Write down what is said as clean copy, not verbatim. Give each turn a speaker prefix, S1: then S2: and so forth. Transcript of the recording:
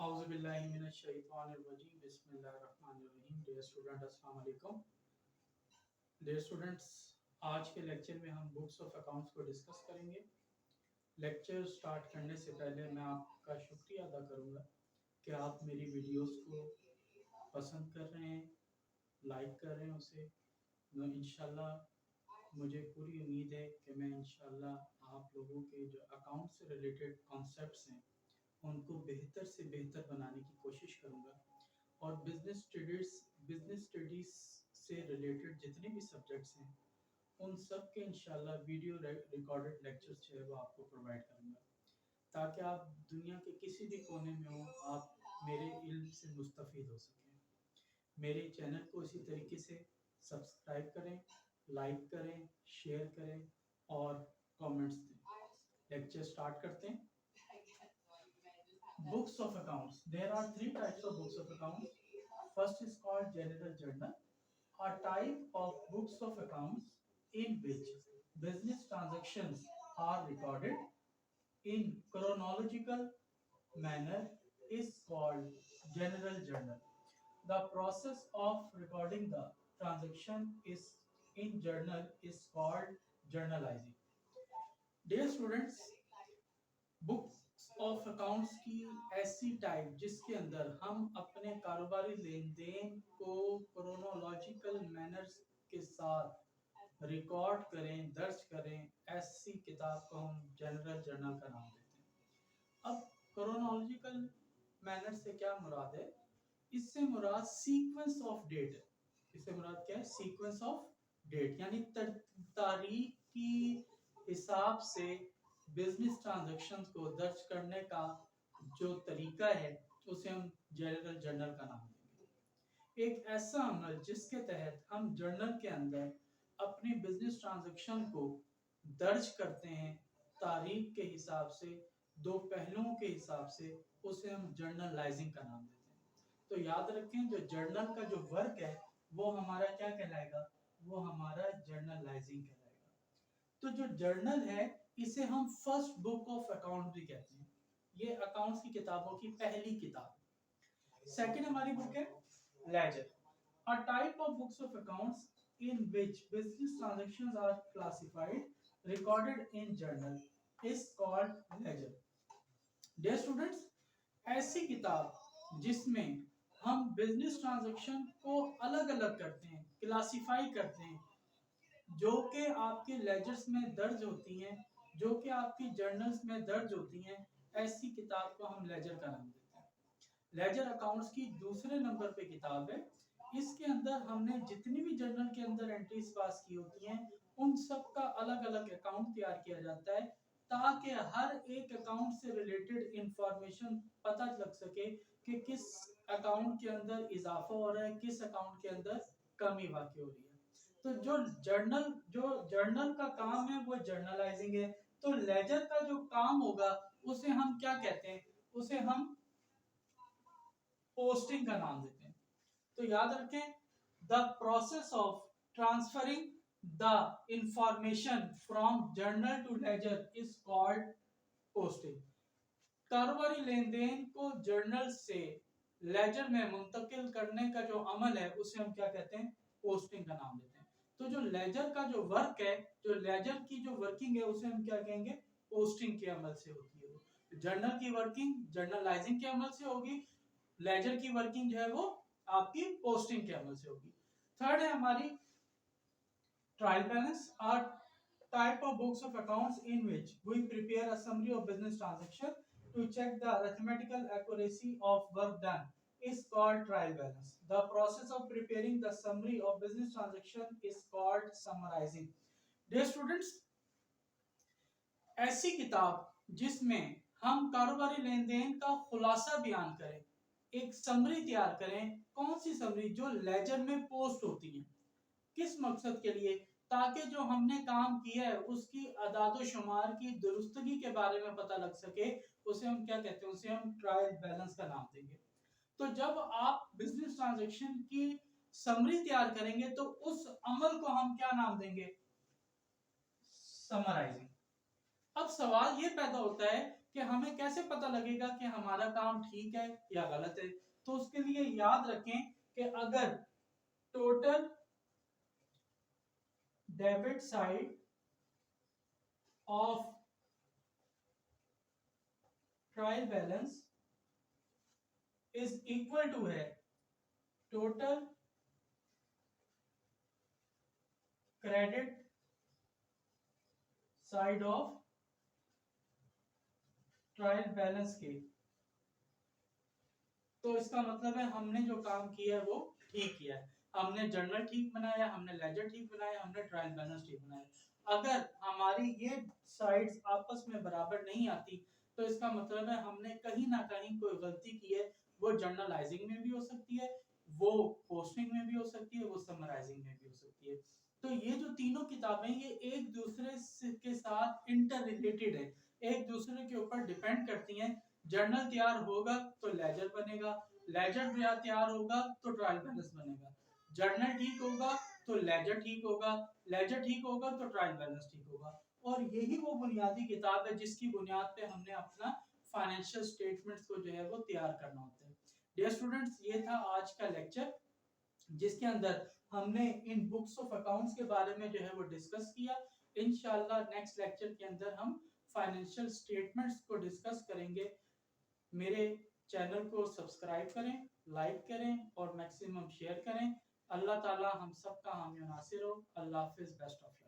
S1: Auzu billahi minash shaitanir rajim. Bismillahir rahmanir rahim. Dear student, अस्सलाम वालेकुम. Dear students, आज के लेक्चर में हम बुक्स ऑफ अकाउंट्स को डिस्कस करेंगे. लेक्चर स्टार्ट करने से पहले मैं आपका शुक्रिया अदा करूंगा कि आप मेरी वीडियोस को पसंद कर रहे हैं, लाइक कर रहे हैं उसे. इंशाल्लाह मुझे पूरी उम्मीद है कि मैं इंशाल्लाह आप लोगों के जो अकाउंट से रिलेटेड कॉन्सेप्ट्स हैं उनको बेहतर से बेहतर बनाने की कोशिश करूंगा और बिजनेस स्टडीज़ से रिलेटेड जितने भी सब्जेक्ट्स हैं उन सब के इंशाल्लाह वीडियो रिकॉर्डेड लेक्चर्स जो है वो आपको प्रोवाइड करूंगा ताकि आप दुनिया के किसी भी कोने में हो, आप मेरे इल्म से मुस्तफ़ीद हो सकें. मेरे चैनल को इसी तरीके से सब्सक्राइब करें, लाइक करें, शेयर करें और कमेंट्स दें. लेक्चर स्टार्ट करते हैं. Books of accounts. There are three types of books of accounts. First is called general journal, a type of books of accounts in which business transactions are recorded in chronological manner is called general journal. The process of recording the transaction is in journal is called journalizing. Dear students, books of accounts की ऐसी type जिसके अंदर हम अपने कारोबारी लेन देन को क्रोनोलॉजिकल मैनर्स के साथ रिकॉर्ड करें, दर्ज करें, ऐसी किताब को हम जनरल जर्नल का नाम देते हैं. अब क्रोनोलॉजिकल मैनर से क्या मुराद है? इससे मुराद सीक्वेंस ऑफ डेट है. इससे मुराद क्या है? सीक्वेंस ऑफ डेट, यानी तारीख की हिसाब से बिजनेस ट्रांजैक्शंस को दर्ज करने का जो तरीका है उसे हम जनरल जर्नल का नाम देंगे. एक ऐसा अमल जिसके तहत हम जर्नल के अंदर अपने बिजनेस ट्रांजैक्शन को दर्ज करते हैं तारीख के हिसाब से, दो पहलुओं के हिसाब से, उसे हम जर्नलाइजिंग का नाम देते हैं. तो याद रखें, जो जर्नल का जो वर्क है वो हमारा क्या कहलाएगा? वो हमारा जर्नलाइजिंग कहलाएगा. तो जो जर्नल है इसे हम फर्स्ट बुक ऑफ अकाउंट भी कहते हैं. ये अकाउंट्स की किताबों की पहली किताब. सेकंड हमारी बुक है ledger, a type of books of accounts in which business transactions are classified, recorded in journal is called ledger. Dear students, ऐसी किताब जिसमें हम बिजनेस ट्रांजैक्शन को अलग अलग करते हैं, क्लासिफाई करते हैं, जो कि आपके लेजर्स में दर्ज होती हैं, जो कि आपकी जर्नल्स में दर्ज होती हैं, ऐसी किताब को हम लेजर का नाम देते हैं. लेजर अकाउंट्स की दूसरे नंबर पे किताब है. इसके अंदर हमने जितनी भी जर्नल के अंदर एंट्रीज पास की होती हैं उन सब का अलग अलग अकाउंट तैयार किया जाता है ताकि हर एक अकाउंट से रिलेटेड इंफॉर्मेशन पता लग सके कि किस अकाउंट के अंदर इजाफा हो रहा है, किस अकाउंट के अंदर कमी वाक़ई हो रही है. तो जो जर्नल का काम है वो जर्नलाइजिंग है. तो लेजर का जो काम होगा उसे हम क्या कहते हैं? उसे हम पोस्टिंग का नाम देते हैं. तो याद रखें, the process of transferring the information from journal to ledger is called posting. कारोबारी लेन देन को जर्नल से लेजर में मुंतकिल करने का जो अमल है उसे हम क्या कहते हैं? पोस्टिंग का नाम देते हैं. तो जो लेजर का जो वर्क है, जो लेजर की जो वर्किंग है उसे हम क्या कहेंगे? पोस्टिंग के अमल से होती है. जर्नल की वर्किंग जर्नलाइजिंग के अमल से होगी, लेजर की वर्किंग जो है वो आपकी पोस्टिंग के अमल से होगी. थर्ड है हमारी trial balance, are type of books of accounts in which we prepare a summary of business transaction to check the arithmetical accuracy of work done is called trial balance. The process of preparing the summary of business transaction is called summarizing. Dear students, ऐसी किताब जिसमें हम कारोबारी लेन then का खुलासा बयान करें, एक समरी तैयार करें. कौन सी समरी? जो लेजर में पोस्ट होती है. किस मकसद के लिए? ताकि जो हमने काम किया है उसकी अदादो शुमार की दुरुस्तगी के बारे में पता लग सके. उसे हम क्या कहते हैं? उसे हम ट्रायल बैलेंस का नाम देंगे. तो जब आप बिजनेस ट्रांजैक्शन की समरी तैयार करेंगे तो उस अमल को हम क्या नाम देंगे? समराइजिंग. अब सवाल ये पैदा होता है کہ ہمیں کیسے پتہ لگے گا کہ ہمارا کام ٹھیک ہے یا غلط ہے؟ تو اس کے لیے یاد رکھیں کہ اگر total debit side of trial balance is equal to ہے total credit side of trial balance کے، تو اس کا مطلب ہے ہم نے جو کام کیا ہے وہ ٹھیک کیا ہے، ہم نے جرنل ٹھیک بنایا، ہم نے لیجر ٹھیک بنایا، ہم نے ٹرائل بیلنس ٹھیک بنایا۔ اگر ہماری یہ سائڈز آپس میں برابر نہیں آتی تو اس کا مطلب ہے ہم نے کہیں نہ کہیں کوئی غلطی کی ہے، وہ جرنلائزنگ میں بھی ہو سکتی ہے، وہ پوسٹنگ میں بھی ہو سکتی ہے، وہ سمرائزنگ میں بھی ہو سکتی ہے۔ تو یہ جو تینوں کتابیں یہ ایک دوسرے کے ساتھ انٹر ریلیٹڈ ہے، ایک دوسرے کے اوپر ڈیپینڈ کرتی ہیں۔ جرنل تیار ہوگا تو لیجر بنے گا، لیجر تیار ہوگا تو ٹرائل بیلنس بنے گا، جرنل ٹھیک ہوگا تو لیجر ٹھیک ہوگا، لیجر ٹھیک ہوگا تو ٹرائل بیلنس ٹھیک ہوگا۔ اور یہی وہ بنیادی کتاب ہے جس کی بنیاد پہ ہم نے اپنا فائنینشیل سٹیٹمنٹس کو جو ہے وہ تیار کرنا ہوتا ہے۔ ڈیئر اسٹوڈنٹس، یہ تھا آج کا لیکچر جس کے اندر ہم نے ان بکس آف اکاؤنٹس کے بارے میں جو ہے وہ ڈسکس کیا۔ انشاءاللہ نیکسٹ لیکچر کے اندر ہم فائنینشیل سٹیٹمنٹس کو ڈسکس کریں گے۔ میرے چینل کو سبسکرائب کریں، لائک کریں اور میکسیمم شیئر کریں۔ اللہ تعالی ہم سب کا حامی و ناصر ہو۔ اللہ حافظ، بیسٹ آف